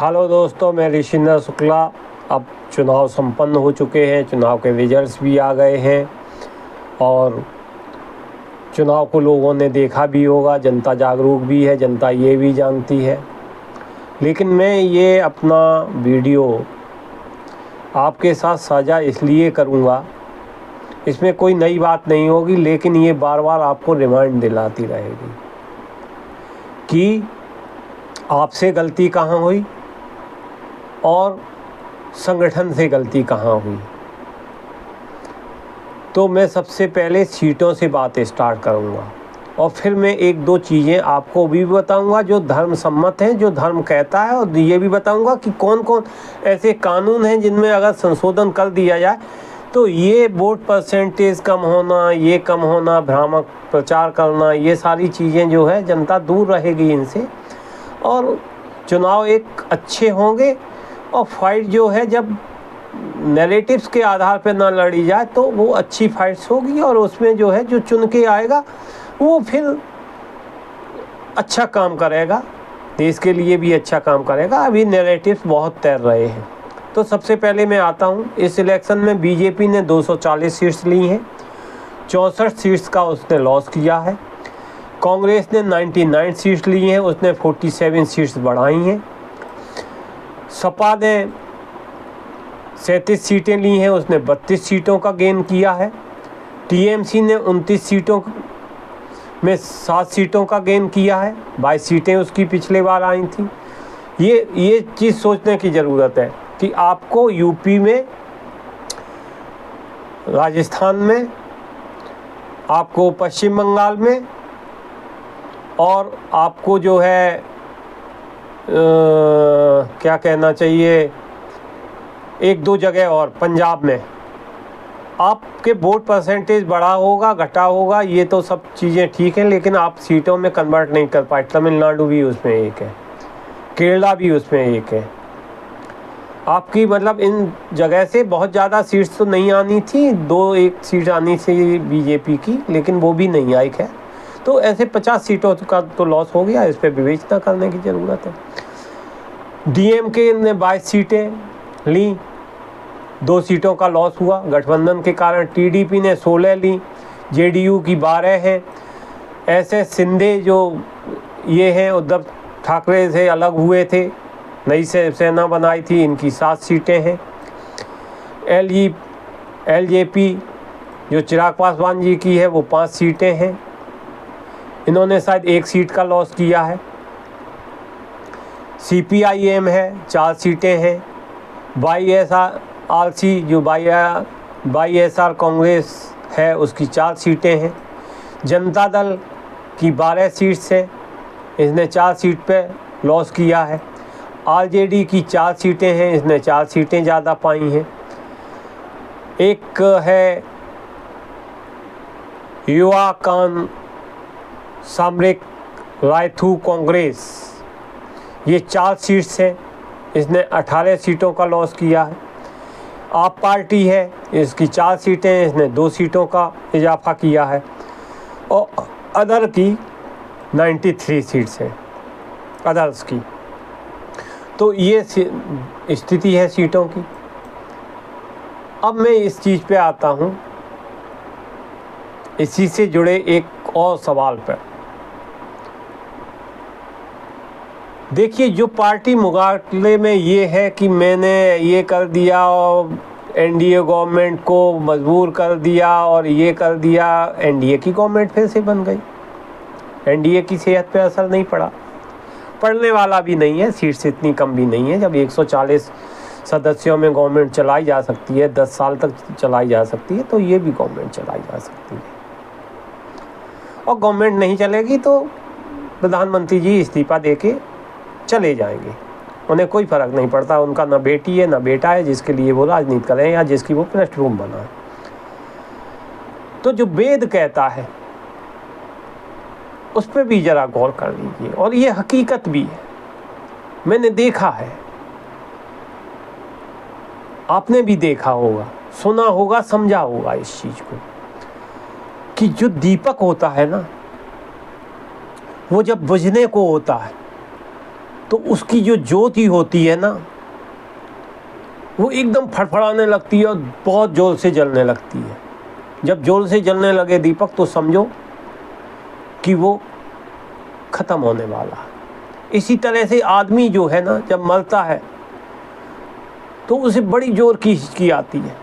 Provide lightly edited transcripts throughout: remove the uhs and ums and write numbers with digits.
Hello दोस्तों, मैं ऋषिंदर शुक्ला। अब चुनाव संपन्न हो चुके हैं, चुनाव के रिजल्ट्स भी आ गए हैं और चुनाव को लोगों ने देखा भी होगा। जनता जागरूक भी है, जनता ये भी जानती है। लेकिन मैं ये अपना वीडियो आपके साथ साझा इसलिए करूँगा, इसमें कोई नई बात नहीं होगी, लेकिन ये बार बार आपको रिमाइंड दिलाती रहेगी कि आपसे गलती कहाँ हुई और संगठन से गलती कहाँ हुई। तो मैं सबसे पहले सीटों से बात स्टार्ट करूँगा और फिर मैं एक दो चीज़ें आपको भी बताऊँगा जो धर्म सम्मत हैं, जो धर्म कहता है, और ये भी बताऊँगा कि कौन कौन ऐसे कानून हैं जिनमें अगर संशोधन कर दिया जाए तो ये वोट परसेंटेज कम होना, ये कम होना, भ्रामक प्रचार करना, ये सारी चीज़ें जो है जनता दूर रहेगी इनसे और चुनाव एक अच्छे होंगे। और फाइट जो है जब नैरेटिव्स के आधार पर ना लड़ी जाए तो वो अच्छी फाइट्स होगी और उसमें जो है जो चुन के आएगा वो फिर अच्छा काम करेगा, देश के लिए भी अच्छा काम करेगा। अभी नैरेटिव्स बहुत तैर रहे हैं। तो सबसे पहले मैं आता हूँ, इस इलेक्शन में बीजेपी ने 240 सीट्स ली हैं, 64 सीट्स का उसने लॉस किया है। कांग्रेस ने 99 सीट्स ली हैं, उसने 47 सीट्स बढ़ाई हैं। सपा ने 37 सीटें ली हैं, उसने 32 सीटों का गेन किया है। टीएमसी ने 29 सीटों में 7 सीटों का गेन किया है, 22 सीटें उसकी पिछले बार आई थी। ये चीज़ सोचने की ज़रूरत है कि आपको यूपी में, राजस्थान में, आपको पश्चिम बंगाल में और आपको जो है क्या कहना चाहिए, एक दो जगह और पंजाब में आपके वोट परसेंटेज बढ़ा होगा, घटा होगा, ये तो सब चीज़ें ठीक हैं, लेकिन आप सीटों में कन्वर्ट नहीं कर पाए। तमिलनाडु भी उसमें एक है, केरला भी उसमें एक है। आपकी मतलब इन जगह से बहुत ज़्यादा सीट्स तो नहीं आनी थी, एक सीट आनी थी बीजेपी की, लेकिन वो भी नहीं आई है। तो ऐसे 50 सीटों का तो लॉस हो गया, इस पर विवेचना करने की ज़रूरत है। डीएमके ने 22 सीटें ली, 2 सीटों का लॉस हुआ गठबंधन के कारण। टीडीपी ने 16 ली, जेडीयू की 12 हैं। ऐसे शिंदे जो ये हैं, उद्धव ठाकरे से अलग हुए थे, नई सेना बनाई थी, इनकी 7 सीटें हैं। एलजेपी जो चिराग पासवान जी की है वो 5 सीटें हैं, इन्होंने शायद 1 सीट का लॉस किया है। सीपीआईएम है, 4 सीटें हैं। वाईएसआरसी जो वाईएसआर कांग्रेस है उसकी 4 सीटें हैं। जनता दल की 12 सीट्स हैं, इसने 4 सीट पे लॉस किया है। आरजेडी की 4 सीटें हैं, इसने 4 सीटें ज़्यादा पाई हैं। एक है युवा कान सामरिक रायथू कांग्रेस, ये 4 सीट्स हैं, इसने 18 सीटों का लॉस किया है। आप पार्टी है, इसकी 4 सीटें हैं, इसने 2 सीटों का इजाफा किया है। और अदर की 93 सीट्स हैं, अदर्स की। तो ये स्थिति है सीटों की। अब मैं इस चीज़ पे आता हूँ, इसी से जुड़े एक और सवाल पर। देखिए, जो पार्टी मुकाबले में ये है कि मैंने ये कर दिया और एनडीए गवर्नमेंट को मजबूर कर दिया और ये कर दिया, एनडीए की गवर्नमेंट फिर से बन गई। एनडीए की सेहत पे असर नहीं पड़ा, पड़ने वाला भी नहीं है, सीट्स इतनी कम भी नहीं है। जब 140 सदस्यों में गवर्नमेंट चलाई जा सकती है, 10 साल तक चलाई जा सकती है, तो ये भी गवर्नमेंट चलाई जा सकती है। और गवर्नमेंट नहीं चलेगी तो प्रधानमंत्री जी इस्तीफा देके चले जाएंगे, उन्हें कोई फ़र्क नहीं पड़ता। उनका ना बेटी है ना बेटा है जिसके लिए वो राजनीति करें या जिसकी वो पृष्ठभूमि बनाए। तो जो वेद कहता है उस पर भी ज़रा गौर कर लीजिए, और ये हकीकत भी है, मैंने देखा है, आपने भी देखा होगा, सुना होगा, समझा होगा इस चीज़ को कि जो दीपक होता है ना, वो जब बुझने को होता है तो उसकी जो ज्योति होती है ना, वो एकदम फड़फड़ाने लगती है और बहुत जोर से जलने लगती है। जब जोर से जलने लगे दीपक तो समझो कि वो ख़त्म होने वाला है। इसी तरह से आदमी जो है ना, जब मरता है तो उसे बड़ी जोर की हिचकी आती है।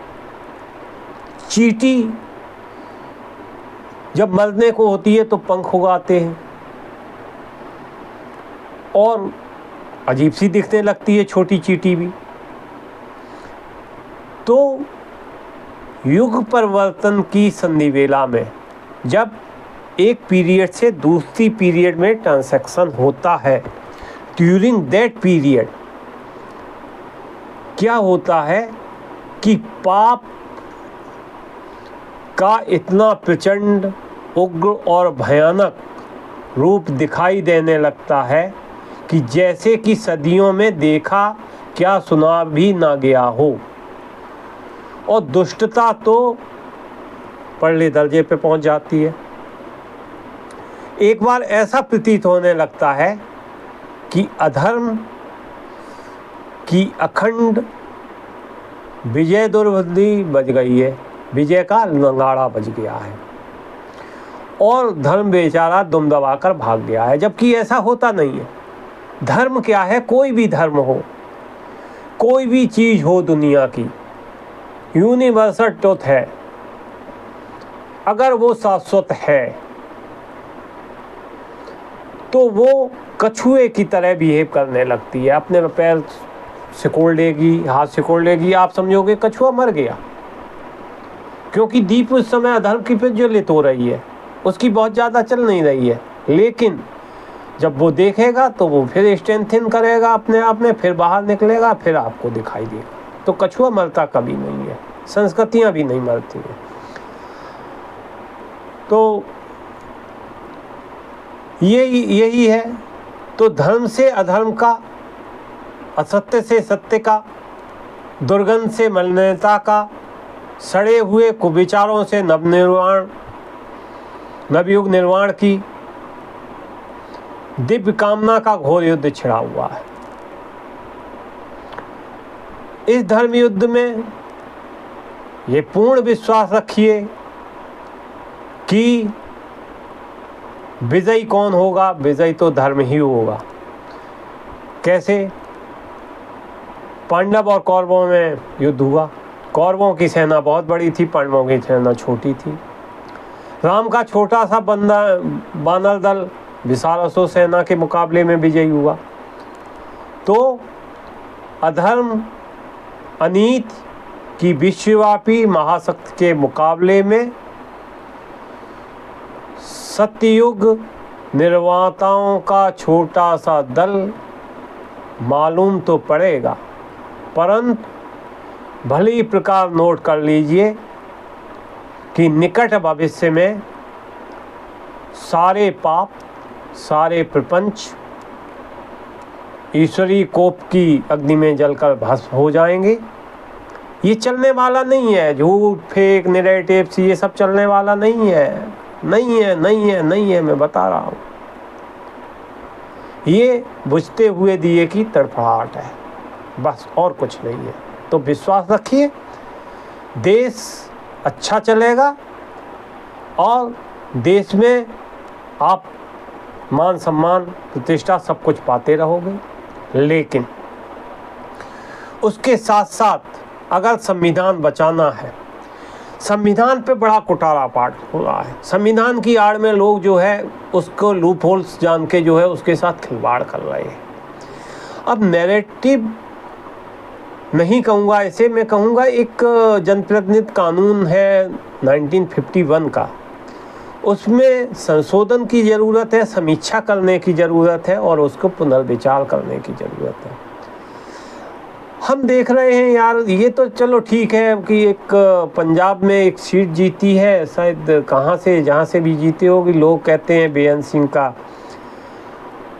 चींटी जब मरने को होती है तो पंख उगाते हैं और अजीब सी दिखने लगती है छोटी चींटी भी। तो युग परिवर्तन की संधिवेला में जब एक पीरियड से दूसरी पीरियड में ट्रांजैक्शन होता है, ड्यूरिंग दैट पीरियड क्या होता है कि पाप का इतना प्रचंड, उग्र और भयानक रूप दिखाई देने लगता है कि जैसे कि सदियों में देखा क्या सुना भी ना गया हो, और दुष्टता तो परले दर्जे पे पहुंच जाती है। एक बार ऐसा प्रतीत होने लगता है कि अधर्म की अखंड विजय दुर्बुद्धि बज गई है, विजय का नगाड़ा बज गया है और धर्म बेचारा दुम दबाकर भाग गया है। जबकि ऐसा होता नहीं है। धर्म क्या है? कोई भी धर्म हो, कोई भी चीज़ हो दुनिया की, यूनिवर्सल ट्रुथ है। अगर वो शाश्वत है तो वो कछुए की तरह बिहेव करने लगती है। अपने पैर सिकोड़ लेगी, हाथ सिकोड़ लेगी, आप समझोगे कछुआ मर गया, क्योंकि दीप उस समय अधर्म की प्रज्वलित हो रही है, उसकी बहुत ज़्यादा चल नहीं रही है। लेकिन जब वो देखेगा तो वो फिर स्ट्रेंथन करेगा अपने आप में, फिर बाहर निकलेगा, फिर आपको दिखाई देगा। तो कछुआ मरता कभी नहीं है, संस्कृतियाँ भी नहीं मरती हैं। तो यही है। तो धर्म से अधर्म का, असत्य से सत्य का, दुर्गंध से मलिनता का, सड़े हुए कुविचारों से नवयुग निर्माण की दिव्य कामना का घोर युद्ध छिड़ा हुआ है। इस धर्म युद्ध में ये पूर्ण विश्वास रखिए कि विजयी कौन होगा? विजयी तो धर्म ही होगा। कैसे? पांडव और कौरवों में युद्ध हुआ। कौरवों की सेना बहुत बड़ी थी, पांडवों की सेना छोटी थी। राम का छोटा सा बानर दल विशाल असुर सेना के मुकाबले में विजयी हुआ। तो अधर्म अनीति की विश्वव्यापी महाशक्ति के मुकाबले में सत्ययुग निर्माताओं का छोटा सा दल मालूम तो पड़ेगा, परंतु भली प्रकार नोट कर लीजिए कि निकट भविष्य में सारे पाप, सारे प्रपंच ईश्वरीय कोप की अग्नि में जलकर भस्म हो जाएंगे। ये चलने वाला नहीं है, झूठ फेक नैरेटिव्स ये सब चलने वाला नहीं है, नहीं है, नहीं है, नहीं है, मैं बता रहा हूँ। ये बुझते हुए दिए की तड़फड़ाहट है, बस और कुछ नहीं है। तो विश्वास रखिए, देश अच्छा चलेगा और देश में आप मान सम्मान प्रतिष्ठा सब कुछ पाते रहोगे। लेकिन उसके साथ साथ अगर संविधान बचाना है, संविधान पे बड़ा कुटारा पाट हो रहा है। संविधान की आड़ में लोग जो है उसको लूप होल्स जान के जो है उसके साथ खिलवाड़ कर रहे हैं। अब नैरेटिव नहीं कहूँगा इसे, मैं कहूँगा एक जनप्रतिनिधि कानून है 1951 का, उसमें संशोधन की ज़रूरत है, समीक्षा करने की ज़रूरत है और उसको पुनर्विचार करने की ज़रूरत है। हम देख रहे हैं यार, ये तो चलो ठीक है कि एक पंजाब में एक सीट जीती है, शायद कहाँ से जहाँ से भी जीती होगी, लोग कहते हैं बेअंत सिंह का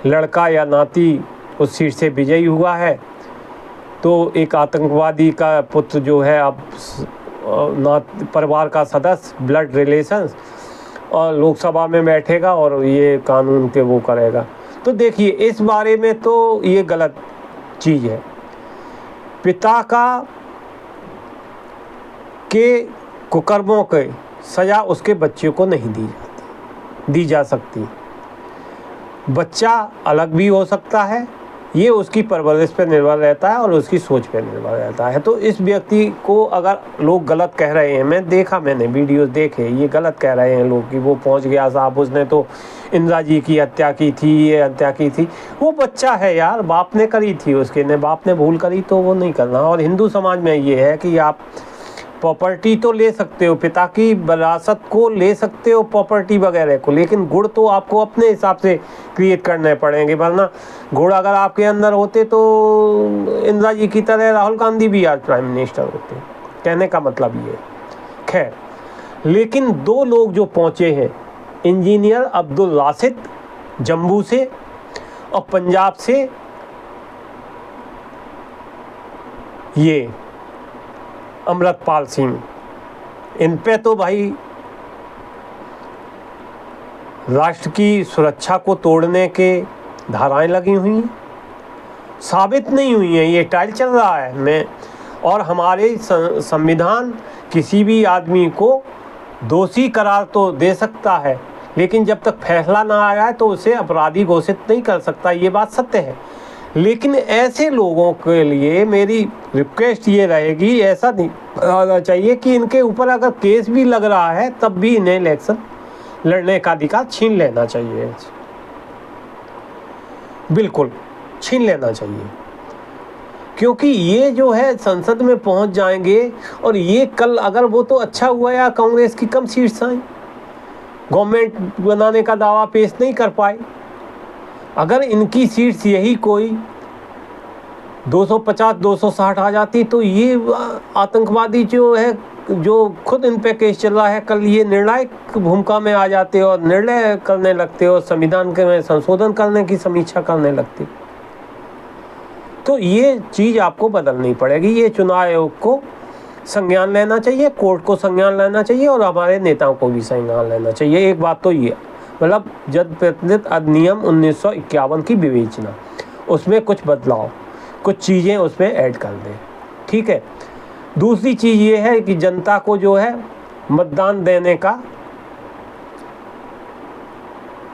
लड़का या नाती उस सीट से विजयी हुआ है। तो एक आतंकवादी का पुत्र जो है अब परिवार का सदस्य, ब्लड रिलेशंस, और लोकसभा में बैठेगा और ये कानून के वो करेगा। तो देखिए इस बारे में तो ये गलत चीज़ है। पिता का के कुकर्मों के सज़ा उसके बच्चे को नहीं दी जा सकती। बच्चा अलग भी हो सकता है, ये उसकी परवरिश पर निर्भर रहता है और उसकी सोच पर निर्भर रहता है। तो इस व्यक्ति को अगर लोग गलत कह रहे हैं, मैंने वीडियोस देखे, ये गलत कह रहे हैं लोग कि वो पहुंच गया साहब, उसने तो इंदिरा जी की हत्या की थी, ये हत्या की थी। वो बच्चा है यार, बाप ने करी थी, उसके ने बाप ने भूल करी तो वो नहीं करना। और हिंदू समाज में ये है कि आप प्रॉपर्टी तो ले सकते हो, पिता की विरासत को ले सकते हो, प्रॉपर्टी वगैरह को, लेकिन गुण तो आपको अपने हिसाब से क्रिएट करने पड़ेंगे। वरना गुण अगर आपके अंदर होते तो इंदिरा जी की तरह राहुल गांधी भी आज प्राइम मिनिस्टर होते। कहने का मतलब ये। खैर, लेकिन दो लोग जो पहुँचे हैं, इंजीनियर अब्दुल राशिद जम्मू से और पंजाब से ये अमृतपाल सिंह, इन पे तो भाई राष्ट्र की सुरक्षा को तोड़ने के धाराएं लगी हुई हैं, साबित नहीं हुई हैं, ये ट्रायल चल रहा है। और हमारे संविधान किसी भी आदमी को दोषी करार तो दे सकता है, लेकिन जब तक फैसला ना आया तो उसे अपराधी घोषित नहीं कर सकता, ये बात सत्य है। लेकिन ऐसे लोगों के लिए मेरी रिक्वेस्ट ये रहेगी, ऐसा नहीं होना चाहिए कि इनके ऊपर अगर केस भी लग रहा है तब भी इन्हें इलेक्शन लड़ने का अधिकार छीन लेना चाहिए, बिल्कुल छीन लेना चाहिए। क्योंकि ये जो है संसद में पहुंच जाएंगे और ये कल अगर वो तो अच्छा हुआ यार कांग्रेस की कम सीट्स आई, गवर्नमेंट बनाने का दावा पेश नहीं कर पाए। अगर इनकी सीट्स यही कोई 250-260 आ जाती तो ये आतंकवादी जो है, जो खुद इन पे केस चल रहा है, कल ये निर्णायक भूमिका में आ जाते और निर्णय करने लगते और संविधान के में संशोधन करने की समीक्षा करने लगते। तो ये चीज़ आपको बदलनी पड़ेगी। ये चुनाव आयोग को संज्ञान लेना चाहिए, कोर्ट को संज्ञान लेना चाहिए और हमारे नेताओं को भी संज्ञान लेना चाहिए। एक बात तो ये, मतलब जनप्रतिनिधित्व अधिनियम 1951 की विवेचना, उसमें कुछ बदलाव, कुछ चीज़ें उसमें ऐड कर दें, ठीक है। दूसरी चीज़ ये है कि जनता को जो है मतदान देने का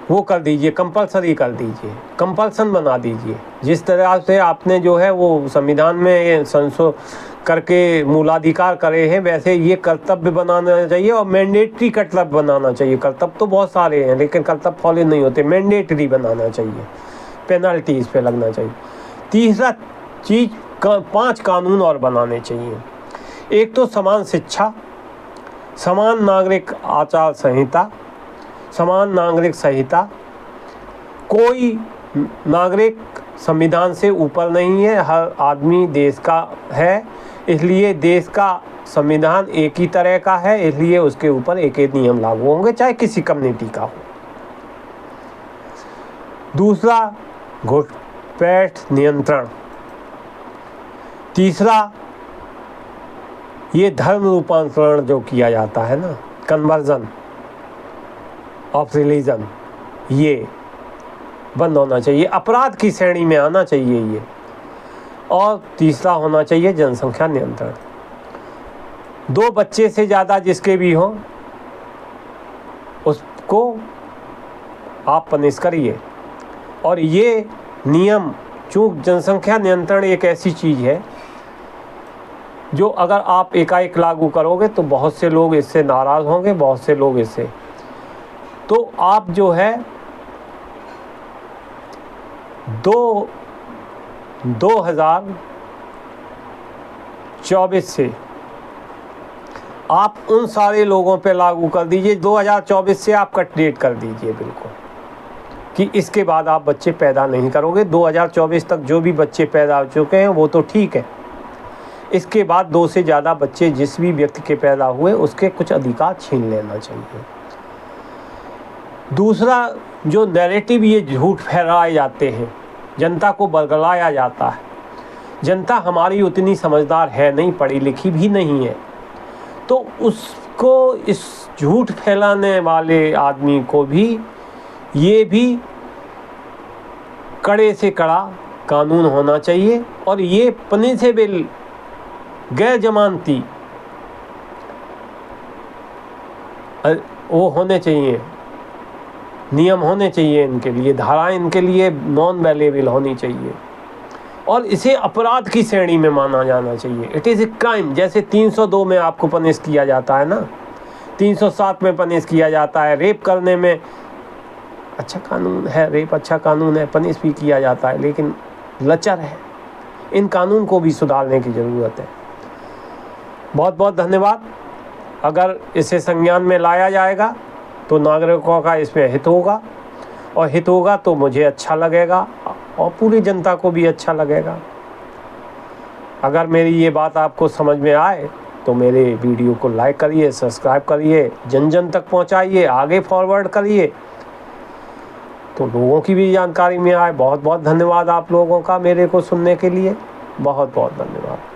वो कर दीजिए, कंपलसरी कर दीजिए, कंपल्सन बना दीजिए। जिस तरह से आपने जो है वो संविधान में संशोधन करके मूलाधिकार करे हैं, वैसे ये कर्तव्य बनाना चाहिए और मैंडेटरी कर्तव्य बनाना चाहिए। कर्तव्य तो बहुत सारे हैं लेकिन कर्तव्य फॉलो नहीं होते, मैंडेटरी बनाना चाहिए, पेनल्टी इस पे लगना चाहिए। तीसरा चीज़ 5 कानून और बनाने चाहिए। एक तो समान शिक्षा, समान नागरिक आचार संहिता, समान नागरिक संहिता, कोई नागरिक संविधान से ऊपर नहीं है, हर आदमी देश का है, इसलिए देश का संविधान एक ही तरह का है, इसलिए उसके ऊपर एक ही नियम लागू होंगे चाहे किसी कम्युनिटी का हो। दूसरा घुसपैठ नियंत्रण। तीसरा ये धर्म रूपांतरण जो किया जाता है ना, कन्वर्जन ऑफ रिलीजन, ये बंद होना चाहिए, अपराध की श्रेणी में आना चाहिए ये। और तीसरा होना चाहिए जनसंख्या नियंत्रण। 2 बच्चे से ज़्यादा जिसके भी हों उसको आप पनिश करिए। और ये नियम, चूँकि जनसंख्या नियंत्रण एक ऐसी चीज़ है जो अगर आप एकाएक लागू करोगे तो बहुत से लोग इससे नाराज़ होंगे, बहुत से लोग इससे, तो आप जो है 2024 से आप उन सारे लोगों पे लागू कर दीजिए, 2024 से आप कट डेट कर दीजिए बिल्कुल, कि इसके बाद आप बच्चे पैदा नहीं करोगे। 2024 तक जो भी बच्चे पैदा हो चुके हैं वो तो ठीक है, इसके बाद 2 से ज़्यादा बच्चे जिस भी व्यक्ति के पैदा हुए उसके कुछ अधिकार छीन लेना चाहिए। दूसरा जो नैरेटिव ये झूठ फैलाए जाते हैं, जनता को बरगलाया जाता है, जनता हमारी उतनी समझदार है नहीं, पढ़ी लिखी भी नहीं है, तो उसको, इस झूठ फैलाने वाले आदमी को भी ये भी कड़े से कड़ा कानून होना चाहिए और ये पनिशेबल गैर जमानती वो होने चाहिए, नियम होने चाहिए इनके लिए, धाराएं इनके लिए नॉन वेलेबल होनी चाहिए और इसे अपराध की श्रेणी में माना जाना चाहिए। It is a crime. जैसे 302 में आपको पनिश किया जाता है ना, 307 में पनिश किया जाता है। रेप करने में अच्छा कानून है, रेप अच्छा कानून है, पनिश भी किया जाता है, लेकिन लचर है। इन कानून को भी सुधारने की ज़रूरत है। बहुत बहुत धन्यवाद। अगर इसे संज्ञान में लाया जाएगा तो नागरिकों का इसमें हित होगा और हित होगा तो मुझे अच्छा लगेगा और पूरी जनता को भी अच्छा लगेगा। अगर मेरी ये बात आपको समझ में आए तो मेरे वीडियो को लाइक करिए, सब्सक्राइब करिए, जन जन तक पहुंचाइए, आगे फॉरवर्ड करिए तो लोगों की भी जानकारी में आए। बहुत बहुत धन्यवाद आप लोगों का मेरे को सुनने के लिए। बहुत बहुत धन्यवाद।